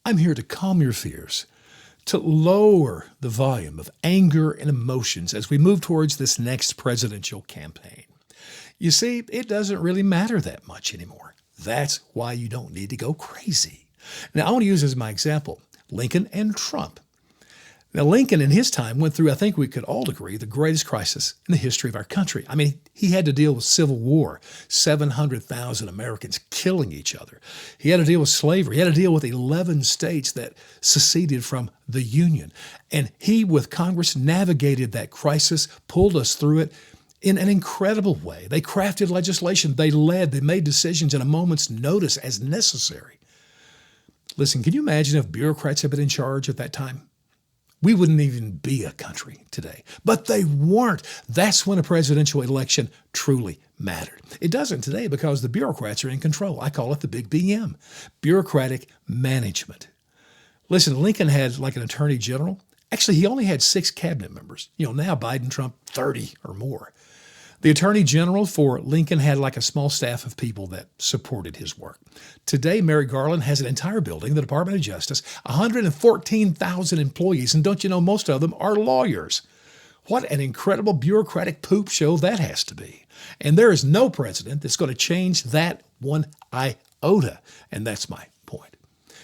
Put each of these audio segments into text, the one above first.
I'm here to calm your fears, to lower the volume of anger and emotions as we move towards this next presidential campaign. You see, it doesn't really matter that much anymore. That's why you don't need to go crazy. Now, I want to use as my example Lincoln and Trump. Now, Lincoln in his time went through, I think we could all agree, the greatest crisis in the history of our country. I mean, he had to deal with civil war, 700,000 Americans killing each other. He had to deal with slavery. He had to deal with 11 states that seceded from the Union. And he, with Congress, navigated that crisis, pulled us through it in an incredible way. They crafted legislation. They led. They made decisions in a moment's notice as necessary. Listen, can you imagine if bureaucrats had been in charge at that time? We wouldn't even be a country today. But they weren't. That's when a presidential election truly mattered. It doesn't today because the bureaucrats are in control. I call it the big BM, bureaucratic management. Listen, Lincoln had like an attorney general. Actually, he only had 6 cabinet members. Now Biden, Trump, 30 or more. The attorney general for Lincoln had like a small staff of people that supported his work. Today, Merrick Garland has an entire building, the Department of Justice, 114,000 employees, and don't you know most of them are lawyers? What an incredible bureaucratic poop show that has to be. And there is no president that's going to change that one iota, and that's my point.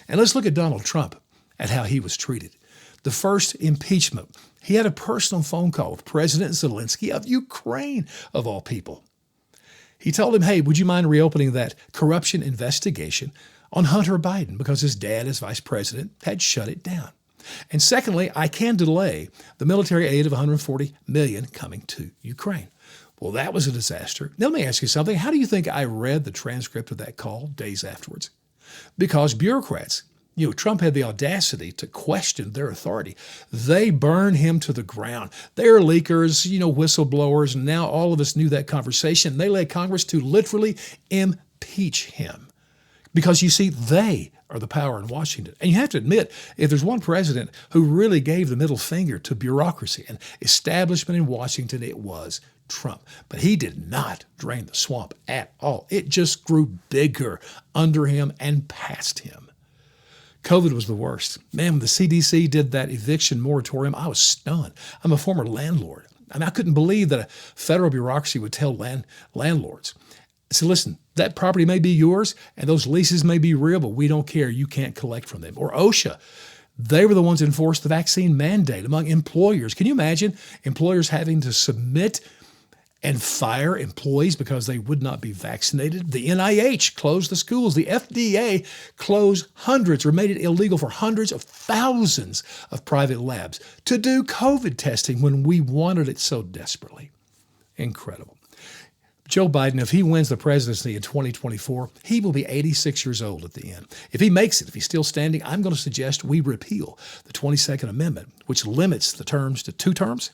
And let's look at Donald Trump, at how he was treated. The first impeachment, he had a personal phone call with President Zelensky of Ukraine, of all people. He told him, hey, would you mind reopening that corruption investigation on Hunter Biden because his dad, as vice president, had shut it down. And secondly, I can delay the military aid of $140 million coming to Ukraine. Well, that was a disaster. Now, let me ask you something. How do you think I read the transcript of that call days afterwards? Because bureaucrats, Trump had the audacity to question their authority. They burn him to the ground. They're leakers, whistleblowers, and now all of us knew that conversation. They led Congress to literally impeach him because, you see, they are the power in Washington. And you have to admit, if there's one president who really gave the middle finger to bureaucracy and establishment in Washington, it was Trump. But he did not drain the swamp at all. It just grew bigger under him and past him. COVID was the worst. Man, when the CDC did that eviction moratorium, I was stunned. I'm a former landlord. I couldn't believe that a federal bureaucracy would tell landlords, so listen, that property may be yours and those leases may be real, but we don't care. You can't collect from them. Or OSHA. They were the ones who enforced the vaccine mandate among employers. Can you imagine employers having to submit and fire employees because they would not be vaccinated? The NIH closed the schools. The FDA closed hundreds or made it illegal for hundreds of thousands of private labs to do COVID testing when we wanted it so desperately. Incredible. Joe Biden, if he wins the presidency in 2024, he will be 86 years old at the end. If he makes it, if he's still standing, I'm going to suggest we repeal the 22nd Amendment, which limits the terms to 2 terms,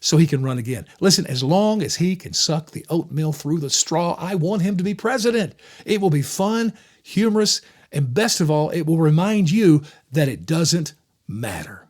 so he can run again. Listen, as long as he can suck the oatmeal through the straw, I want him to be president. It will be fun, humorous, and best of all, it will remind you that it doesn't matter.